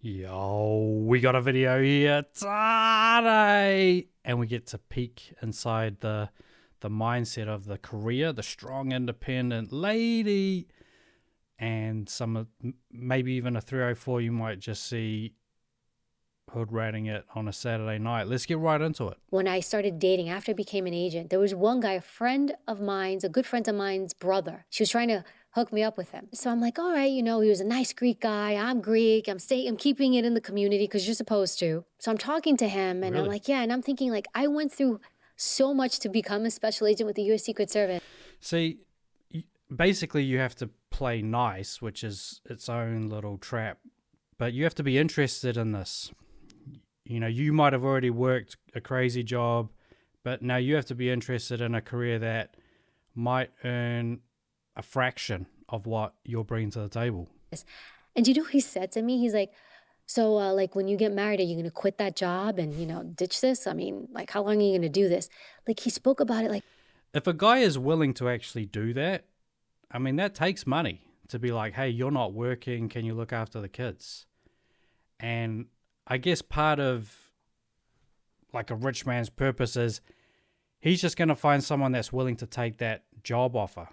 Yo, we got a video here today, and we get to peek inside the mindset of the Korea, the strong, independent lady, and some of maybe even a 304. You might just see hood ratting it on a Saturday night. Let's get right into it. When I started dating, after I became an agent, there was one guy, a friend of mine's, a good friend of mine's brother. She was trying to hook me up with him. So I'm like, all right, he was a nice Greek guy. I'm Greek. I'm keeping it in the community because you're supposed to. So I'm talking to him and Really? I'm like, yeah. And I'm thinking like, I went through so much to become a special agent with the U.S. Secret Service. See, basically you have to play nice, which is its own little trap, but you have to be interested in this. You might have already worked a crazy job, but now you have to be interested in a career that might earn a fraction of what you're bringing to the table. And you know what he said to me? He's like, so like when you get married, are you going to quit that job and, ditch this? I mean, like how long are you going to do this? Like he spoke about it like. If a guy is willing to actually do that, I mean, that takes money to be like, hey, you're not working. Can you look after the kids? And I guess part of like a rich man's purpose is he's just going to find someone that's willing to take that job offer.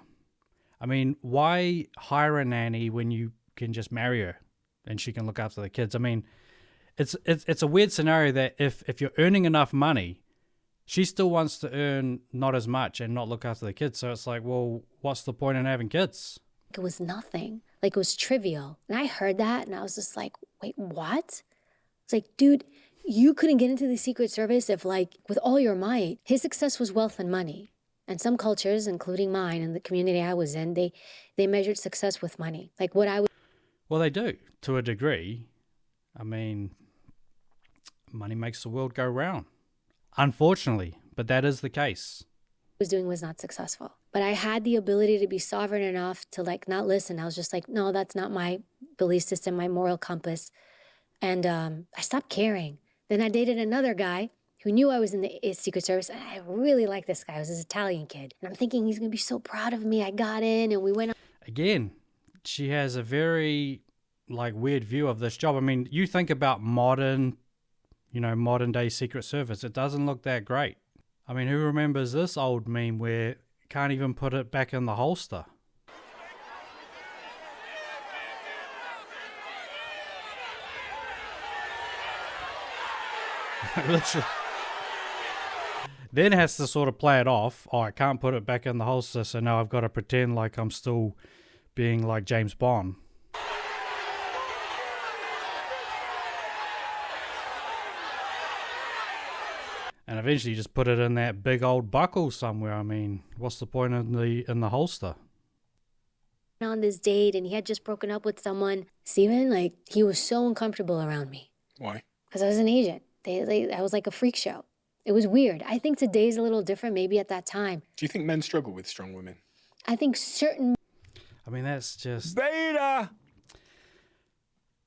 I mean, why hire a nanny when you can just marry her and she can look after the kids? I mean, it's a weird scenario that if you're earning enough money, she still wants to earn not as much and not look after the kids. So it's like, well, what's the point in having kids? It was nothing. Like it was trivial. And I heard that and I was just like, wait, what? It's like, dude, you couldn't get into the Secret Service if like with all your might. His success was wealth and money. And some cultures, including mine and the community I was in, they measured success with money. Like what I would. Well, they do to a degree. I mean, money makes the world go round. Unfortunately, but that is the case. Was doing was not successful. But I had the ability to be sovereign enough to like not listen. I was just like, no, that's not my belief system, my moral compass. And I stopped caring. Then I dated another guy who knew I was in the Secret Service. And I really liked this guy. It was this Italian kid. And I'm thinking he's going to be so proud of me. I got in and we went on. Again, she has a very like weird view of this job. I mean, you think about modern day Secret Service. It doesn't look that great. I mean, who remembers this old meme where you can't even put it back in the holster? Literally. Then has to sort of play it off. Oh, I can't put it back in the holster, so now I've got to pretend like I'm still being like James Bond. And eventually you just put it in that big old buckle somewhere. I mean, what's the point in the holster? On this date and he had just broken up with someone. Steven, like he was so uncomfortable around me. Why? Because I was an agent. I was like a freak show. It was weird. I think today's a little different maybe at that time. Do you think men struggle with strong women? I think certain. I mean, that's just... Beta!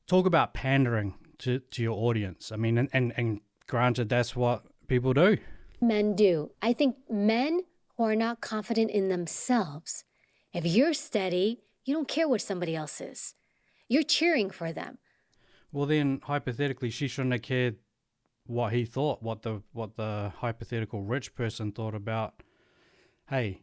Talk about pandering to your audience. I mean, and granted, that's what people do. Men do. I think men who are not confident in themselves, if you're steady, you don't care what somebody else is. You're cheering for them. Well, then, hypothetically, she shouldn't have cared what he thought, what the hypothetical rich person thought about, hey,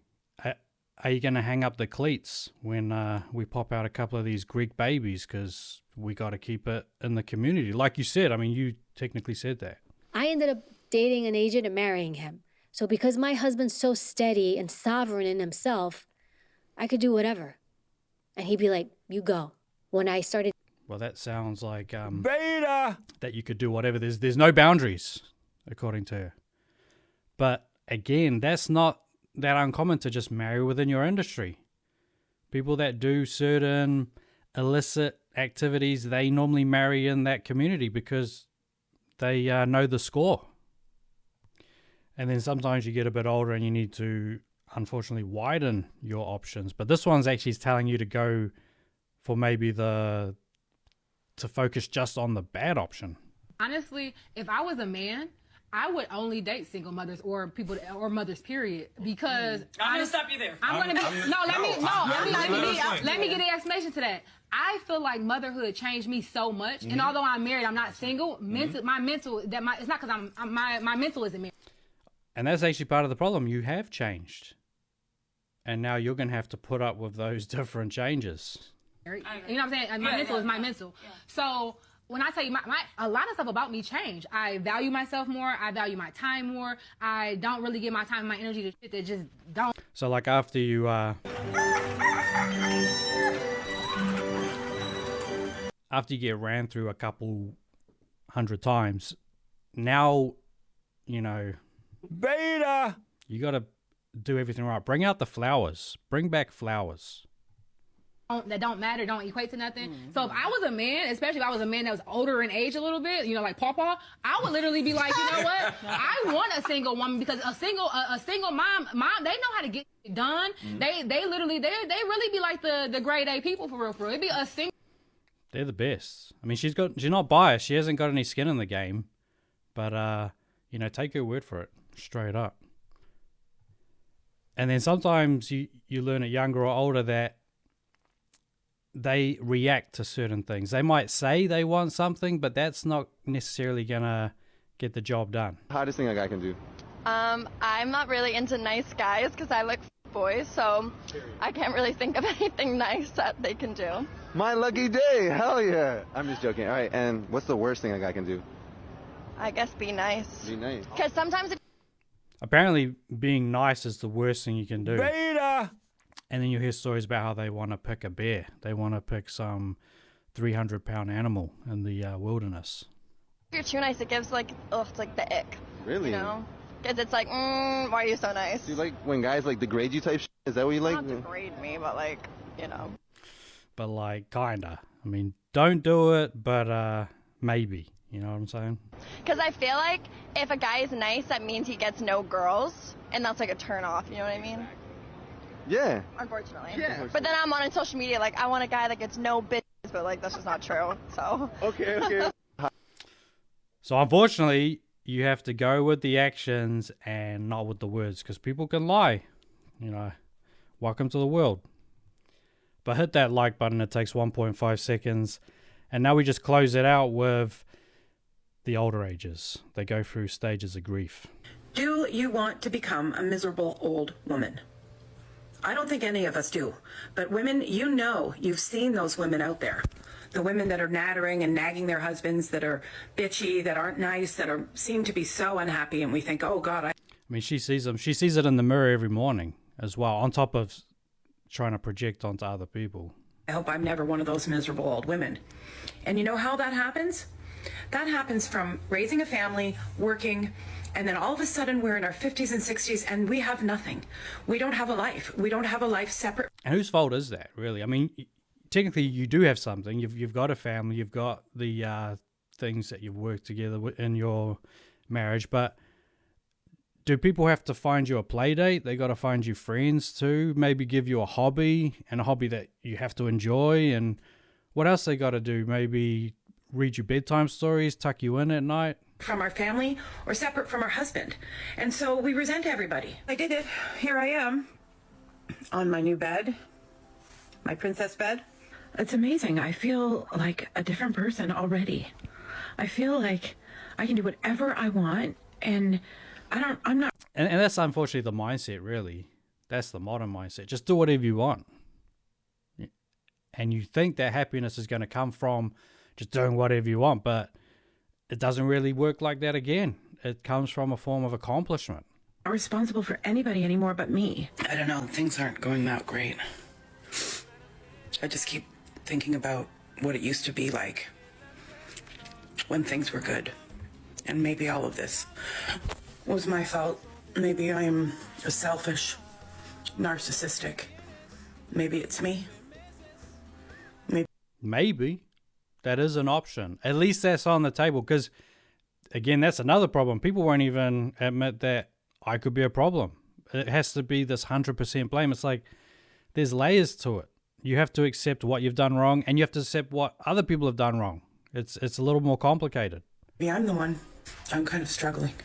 are you going to hang up the cleats when we pop out a couple of these Greek babies because we got to keep it in the community? Like you said, I mean, you technically said that. I ended up dating an agent and marrying him. So because my husband's so steady and sovereign in himself, I could do whatever. And he'd be like, you go. When I started... Well, that sounds like Beta! that you could do whatever. There's no boundaries, according to her. But again, that's not that uncommon to just marry within your industry. People that do certain illicit activities, they normally marry in that community because they know the score. And then sometimes you get a bit older and you need to, unfortunately, widen your options. But this one's actually telling you to go for maybe to focus just on the bad option. Honestly, if I was a man, I would only date single mothers or people or mothers, period. Because I'm gonna stop you there. Let me get an explanation to that. I feel like motherhood changed me so much, and although I'm married, I'm not single. It's not because my mental isn't married. And that's actually part of the problem. You have changed, and now you're going to have to put up with those different changes. You know what I'm saying? My mental is my mental. Yeah. So when I tell you, a lot of stuff about me changed. I value myself more. I value my time more. I don't really give my time and my energy to shit that just don't. So like after you get ran through a couple 100 times, now, you know, Beta. you got to do everything right. Bring out the flowers. Bring back flowers. That don't matter, don't equate to nothing. So if I was a man, especially if I was a man that was older in age a little bit, you know, like Pawpaw, I would literally be like, you know what? I want a single woman because a single mom, they know how to get it done. They really be like the grade A people for real. It'd be a single. They're the best. I mean, she's not biased. She hasn't got any skin in the game, but you know, take her word for it, straight up. And then sometimes you learn at younger or older that they react to certain things. They might say they want something, but that's not necessarily gonna get the job done. Hardest thing a guy can do. I'm not really into nice guys because I like boys, so I can't really think of anything nice that they can do. My lucky day, hell yeah. I'm just joking. All right, and what's the worst thing a guy can do? I guess be nice. Be nice. Because sometimes Apparently, being nice is the worst thing you can do. Beta. And then you hear stories about how they want to pick a bear. They want to pick some 300-pound animal in the wilderness. if you're too nice, it gives it's like the ick. Really? You know? Because it's like, why are you so nice? Do you like when guys like degrade you type shit? Is that what you like? Not degrade me, but you know. But like, kinda. I mean, don't do it, but maybe. You know what I'm saying? Because I feel like if a guy is nice, that means he gets no girls, and that's like a turn off. You know what I mean? Yeah. Unfortunately. Yeah. But then I'm on social media like, I want a guy that gets no bitches, but that's just not true. So. Okay. So unfortunately, you have to go with the actions and not with the words, because people can lie. You know, welcome to the world. But hit that like button. It takes 1.5 seconds. And now we just close it out with the older ages. They go through stages of grief. Do you want to become a miserable old woman? I don't think any of us do. But women, you've seen those women out there. The women that are nattering and nagging their husbands, that are bitchy, that aren't nice, that seem to be so unhappy, and we think, oh God. I mean, she sees them. She sees it in the mirror every morning as well, on top of trying to project onto other people. I hope I'm never one of those miserable old women. And you know how that happens? That happens from raising a family, working, and then all of a sudden we're in our 50s and 60s and we have nothing. We don't have a life. We don't have a life separate. And whose fault is that, really? I mean, technically you do have something. You've got a family. You've got the things that you've worked together in your marriage. But do people have to find you a play date? They got to find you friends too. Maybe give you a hobby, and a hobby that you have to enjoy. And what else they got to do? Maybe read you bedtime stories, tuck you in at night. From our family or separate from our husband. And so we resent everybody. I did it. Here I am on my new bed, my princess bed. It's amazing. I feel like a different person already. I feel like I can do whatever I want, and I'm not. And that's unfortunately the mindset, really. That's the modern mindset. Just do whatever you want. And you think that happiness is going to come from just doing whatever you want, but it doesn't really work like that again. It comes from a form of accomplishment. I'm not responsible for anybody anymore but me. I don't know. Things aren't going that great. I just keep thinking about what it used to be like when things were good. And maybe all of this was my fault. Maybe I'm selfish, narcissistic. Maybe it's me. Maybe. That is an option. At least that's on the table, because, again, that's another problem. People won't even admit that I could be a problem. It has to be this 100% blame. It's like there's layers to it. You have to accept what you've done wrong, and you have to accept what other people have done wrong. It's a little more complicated. Yeah, I'm the one. I'm kind of struggling.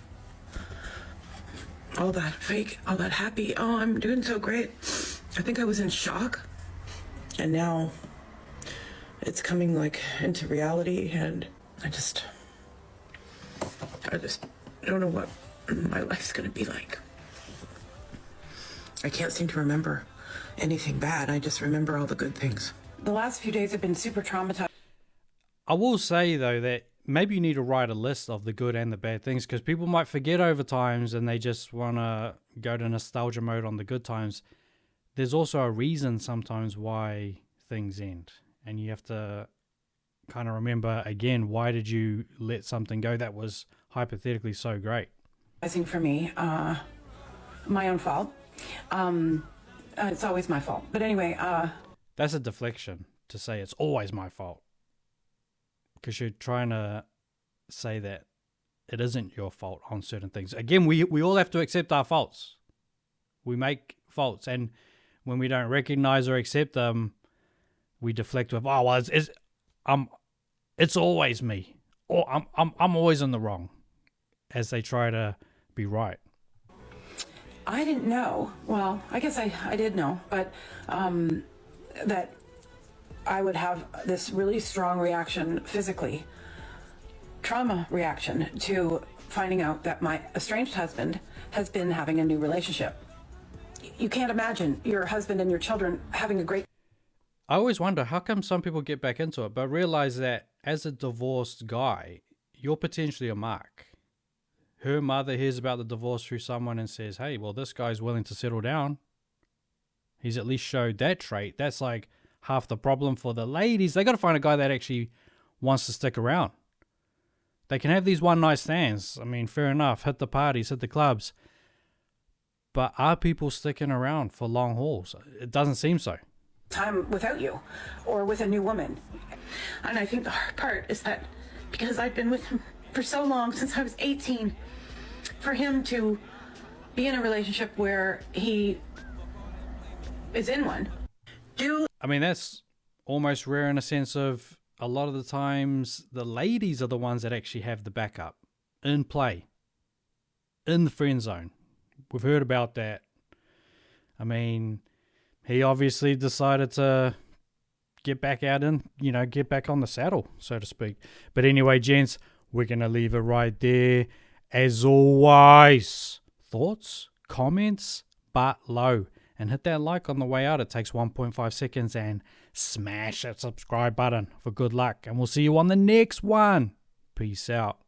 all that fake, all that happy, oh, I'm doing so great. I think I was in shock. And now it's coming like into reality, and I just don't know what my life's gonna be like. I can't seem to remember anything bad. I just remember all the good things. The last few days have been super traumatized. I will say, though, that maybe you need to write a list of the good and the bad things, because people might forget over times and they just want to go to nostalgia mode on the good times. There's also a reason sometimes why things end. And you have to kind of remember, again, why did you let something go that was hypothetically so great? I think for me, my own fault. It's always my fault. But anyway, That's a deflection to say it's always my fault. Because you're trying to say that it isn't your fault on certain things. Again, we all have to accept our faults. We make faults, and when we don't recognize or accept them, we deflect with, "Oh, well, it's always me," or "I'm always in the wrong," as they try to be right. I didn't know. Well, I guess I did know, but that I would have this really strong reaction physically, trauma reaction to finding out that my estranged husband has been having a new relationship. You can't imagine your husband and your children having a great... I always wonder how come some people get back into it, but realize that as a divorced guy, you're potentially a mark. Her mother hears about the divorce through someone and says, "Hey, well, this guy's willing to settle down. He's at least showed that trait." That's like half the problem for the ladies. They got to find a guy that actually wants to stick around. They can have these one night stands. I mean, fair enough. Hit the parties, hit the clubs. But are people sticking around for long hauls? It doesn't seem so. Time without you or with a new woman. And I think the hard part is that because I've been with him for so long, since I was 18, for him to be in a relationship where he is in one. I mean, that's almost rare in a sense of a lot of the times the ladies are the ones that actually have the backup in play, in the friend zone. We've heard about that. I mean, he obviously decided to get back out and, get back on the saddle, so to speak. But anyway, gents, we're going to leave it right there. As always, thoughts, comments, but low. And hit that like on the way out. It takes 1.5 seconds. And smash that subscribe button for good luck. And we'll see you on the next one. Peace out.